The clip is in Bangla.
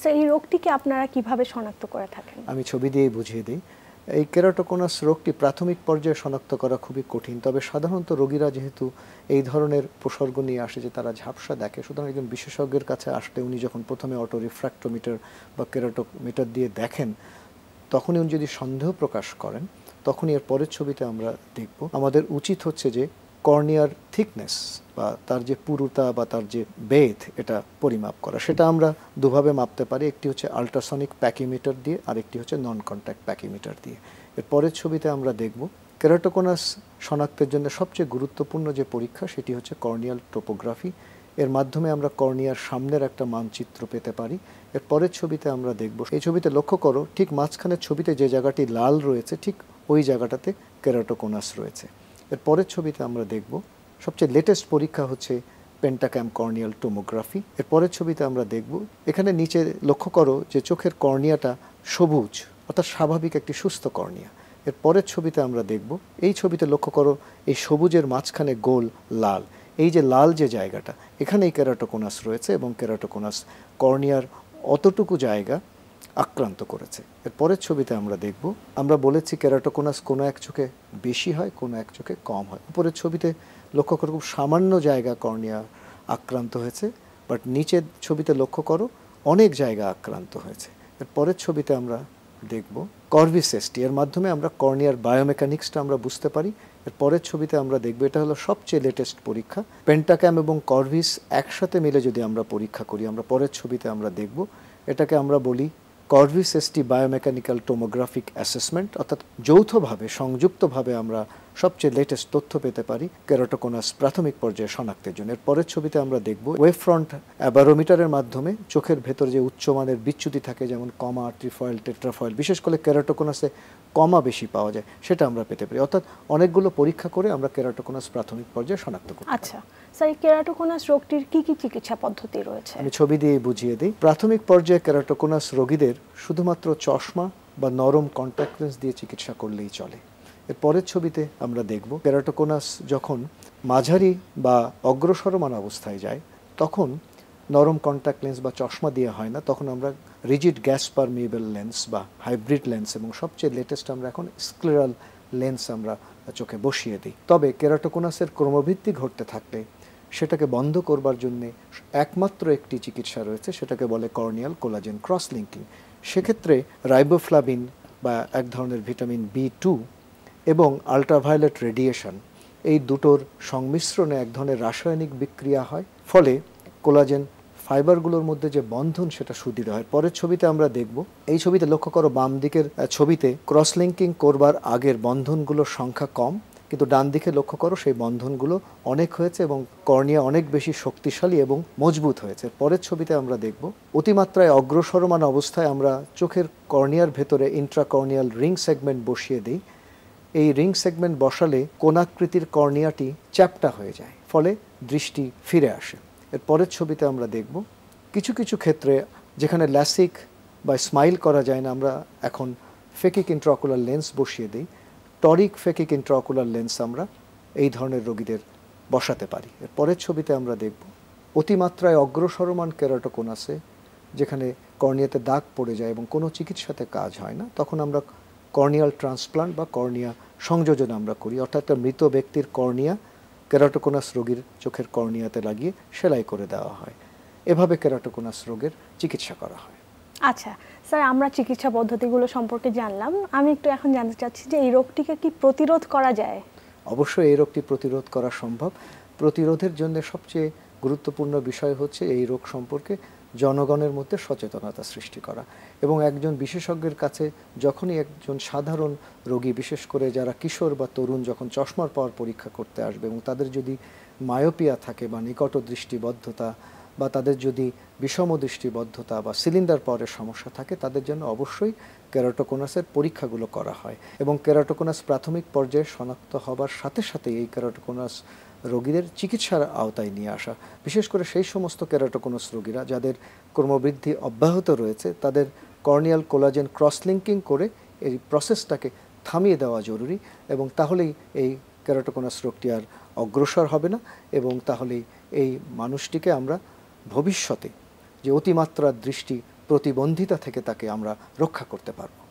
স্যার এই রোগটিকে আপনারা কিভাবে শনাক্ত করে থাকেন? আমি ছবি দিয়ে বুঝিয়ে দিই। এই কেরাটোকোনাস রোগটি প্রাথমিক পর্যায়ে শনাক্ত করা খুবই কঠিন, তবে সাধারণত রোগীরা যেহেতু এই ধরনের উপসর্গ নিয়ে আসে যে তারা ঝাপসা দেখে, সুতরাং একজন বিশেষজ্ঞের কাছে আসলে উনি যখন প্রথমে অটো রিফ্র্যাক্টোমিটার বা কেরাটোমিটার দিয়ে দেখেন, তখনই উনি যদি সন্দেহ প্রকাশ করেন, তখনই এর পরের ছবিতে আমরা দেখব আমাদের উচিত হচ্ছে যে কর্নিয়ার থিকনেস বা তার যে পুরুতা বা তার যে বেধ এটা পরিমাপ করা। সেটা আমরা দুভাবে মাপতে পারি, একটি হচ্ছে আল্ট্রাসনিক প্যাকিমিটার দিয়ে আর একটি হচ্ছে নন কন্ট্যাক্ট প্যাকিমিটার দিয়ে। এর পরের ছবিতে আমরা দেখব কেরাটোকোনাস শনাক্তের জন্য সবচেয়ে গুরুত্বপূর্ণ যে পরীক্ষা সেটি হচ্ছে কর্নিয়াল টোপোগ্রাফি। এর মাধ্যমে আমরা কর্নিয়ার সামনের একটা মানচিত্র পেতে পারি। এর পরের ছবিতে আমরা দেখব, এই ছবিতে লক্ষ্য করো ঠিক মাঝখানের ছবিতে যে জায়গাটি লাল রয়েছে ঠিক ওই জায়গাটাতে কেরাটোকোনাস রয়েছে। এর পরের ছবিতে আমরা দেখব সবচেয়ে লেটেস্ট পরীক্ষা হচ্ছে পেন্টাক্যাম কর্নিয়াল টোমোগ্রাফি। এর পরের ছবিতে আমরা দেখব এখানে নিচে লক্ষ্য করো যে চোখের কর্নিয়াটা সবুজ, অর্থাৎ স্বাভাবিক একটি সুস্থ কর্নিয়া। এর পরের ছবিতে আমরা দেখব, এই ছবিতে লক্ষ্য করো এই সবুজের মাঝখানে গোল লাল, এই যে লাল যে জায়গাটা এখানেই কেরাটোকোনাস রয়েছে এবং কেরাটোকোনাস কর্নিয়ার অতটুকু জায়গা আক্রান্ত করেছে। এর পরের ছবিতে আমরা দেখব, আমরা বলেছি কেরাটোকোনাস কোনো এক চোখে বেশি হয়, কোনো এক চোখে কম হয়। উপরের ছবিতে লক্ষ্য করো খুব সামান্য জায়গা কর্নিয়া আক্রান্ত হয়েছে, বাট নিচের ছবিতে লক্ষ্য করো অনেক জায়গা আক্রান্ত হয়েছে। এর পরের ছবিতে আমরা দেখব কর্ভিসেসটি, এর মাধ্যমে আমরা কর্নিয়ার বায়োমেকানিক্সটা আমরা বুঝতে পারি। এর পরের ছবিতে আমরা দেখব, এটা হলো সবচেয়ে লেটেস্ট পরীক্ষা, পেন্টাক্যাম এবং কর্ভিস একসাথে মিলে যদি আমরা পরীক্ষা করি, আমরা পরের ছবিতে আমরা দেখব এটাকে আমরা বলি কর্ভিস এসটি বায়োমেকানিক্যাল টোমোগ্রাফিক অ্যাসেসমেন্ট, অর্থাৎ যৌথভাবে সংযুক্তভাবে আমরা সবচেয়ে লেটেস্ট তথ্য পেতে পারি কেরাটোকোনাস প্রাথমিক পর্যায়ে শনাক্তের জন্য। এর পরের ছবিতে আমরা দেখব ওয়েভ ফ্রন্ট অ্যাবারোমিটারের মাধ্যমে চোখের ভেতর যে উচ্চমানের বিচ্যুতি থাকে, যেমন কমা, ট্রিফয়েল, টেট্রাফয়েল, বিশেষ করে কেরাটোকোনাসে কমা বেশি পাওয়া যায়, সেটা আমরা পেতে পারি। অর্থাৎ অনেকগুলো পরীক্ষা করে আমরা কেরাটোকোনাস প্রাথমিক পর্যায়ে শনাক্ত করি। আচ্ছা স্যার, এই কেরাটোকোনাস রোগটির কি কি চিকিৎসা পদ্ধতি রয়েছে? আমি ছবি দিয়ে বুঝিয়ে দিই। প্রাথমিক পর্যায়ে কেরাটোকোনাস রোগীদের শুধুমাত্র চশমা বা নরম কন্ট্যাক্ট লেন্স দিয়ে চিকিৎসা করলেই চলে। এর পরের ছবিতে আমরা দেখব কেরাটোকোনাস যখন মাঝারি বা অগ্রসরমান অবস্থায় যায়, তখন নরম কন্ট্যাক্ট লেন্স বা চশমা দিয়ে হয় না, তখন আমরা রিজিড গ্যাস পারমিয়েবল লেন্স বা হাইব্রিড লেন্স এবং সবচেয়ে লেটেস্ট আমরা এখন স্ক্লেরাল লেন্স আমরা চোখে বসিয়ে দিই। তবে কেরাটোকোনাসের ক্রমবৃদ্ধি ঘটতে থাকলে সেটাকে বন্ধ করবার জন্যে একমাত্র একটি চিকিৎসা রয়েছে, সেটাকে বলে কর্নিয়াল কোলাজেন ক্রস লিঙ্কিং। সেক্ষেত্রে রাইবোফ্লাভিন বা এক ধরনের ভিটামিন B2 এবং আল্ট্রাভায়োলেট রেডিয়েশন, এই দুটোর সংমিশ্রণে এক ধরনের রাসায়নিক বিক্রিয়া হয়, ফলে কোলাজেন ফাইবারগুলোর মধ্যে যে বন্ধন সেটা সুদৃঢ় হয়। পরের ছবিতে আমরা দেখব, এই ছবিতে লক্ষ্য করো বাম দিকের ছবিতে ক্রস লিঙ্কিং করবার আগের বন্ধনগুলোর সংখ্যা কম, কিন্তু ডান দিকে লক্ষ্য করো সেই বন্ধনগুলো অনেক হয়েছে এবং কর্নিয়া অনেক বেশি শক্তিশালী এবং মজবুত হয়েছে। পরের ছবিতে আমরা দেখব অতিমাত্রায় অগ্রসরমান অবস্থায় আমরা চোখের কর্নিয়ার ভেতরে ইন্ট্রাকর্নিয়াল রিং সেগমেন্ট বসিয়ে দিই। এই রিং সেগমেন্ট বসালে কোণাকৃতির কর্নিয়াটি চ্যাপ্টা হয়ে যায়, ফলে দৃষ্টি ফিরে আসে। এর পরের ছবিতে আমরা দেখব কিছু কিছু ক্ষেত্রে যেখানে ল্যাসিক বা স্মাইল করা যায় না, আমরা এখন ফেকিক ইন্ট্রাঅকুলার লেন্স বসিয়ে দিই। টরিক ফেকিক ইন্ট্রাঅকুলার লেন্স আমরা এই ধরনের রোগীদের বসাতে পারি। এর পরের ছবিতে আমরা দেখব অতিমাত্রায় অগ্রসরমান কেরাটোকোনাসে যেখানে কর্নিয়াতে দাগ পড়ে যায় এবং কোনো চিকিৎসাতে কাজ হয় না, তখন আমরা কর্নিয়াল ট্রান্সপ্লান্ট বা কর্নিয়া সংযোজন আমরা করি, অর্থাৎ একটা মৃত ব্যক্তির কর্নিয়া কেরাটোকোনাস রোগীর চোখের কর্নিয়াতে লাগিয়ে সেলাই করে দেওয়া হয়। এভাবে কেরাটোকোনাস রোগের চিকিৎসা করা হয়। আচ্ছা স্যার, আমরা চিকিৎসা পদ্ধতিগুলো সম্পর্কে জানলাম, আমি একটু এখন জানতে চাচ্ছি যে এই রোগটিকে কি প্রতিরোধ করা যায়? অবশ্যই এই রোগটি প্রতিরোধ করা সম্ভব। প্রতিরোধের জন্য সবচেয়ে গুরুত্বপূর্ণ বিষয় হচ্ছে এই রোগ সম্পর্কে জনগণের মধ্যে সচেতনতা সৃষ্টি করা এবং একজন বিশেষজ্ঞের কাছে যখনই একজন সাধারণ রোগী, বিশেষ করে যারা কিশোর বা তরুণ, যখন চশমার পাওয়ার পরীক্ষা করতে আসবে এবং তাদের যদি মায়োপিয়া থাকে বা নিকট দৃষ্টিবদ্ধতা বা তাদের যদি বিষম দৃষ্টিবদ্ধতা বা সিলিন্ডার পাওয়ারের সমস্যা থাকে, তাদের জন্য অবশ্যই কেরাটোকোনাসের পরীক্ষাগুলো করা হয় এবং কেরাটোকোনাস প্রাথমিক পর্যায়ে শনাক্ত হবার সাথে সাথে এই কেরাটোকোনাস রোগীদের চিকিৎসার আওতায় নিয়ে আসা, বিশেষ করে সেই সমস্ত কেরাটোকোনাস রোগীরা যাদের ক্রমবৃদ্ধি অব্যাহত রয়েছে, তাদের কর্নিয়াল কোলাজেন ক্রস লিঙ্কিং করে এই প্রসেসটাকে থামিয়ে দেওয়া জরুরি এবং তাহলেই এই কেরাটোকোনাস রোগটি আর অগ্রসর হবে না এবং তাহলেই এই মানুষটিকে আমরা ভবিষ্যতে যে অতিমাত্রার দৃষ্টি প্রতিবন্ধিতা থেকে তাকে আমরা রক্ষা করতে পারবো।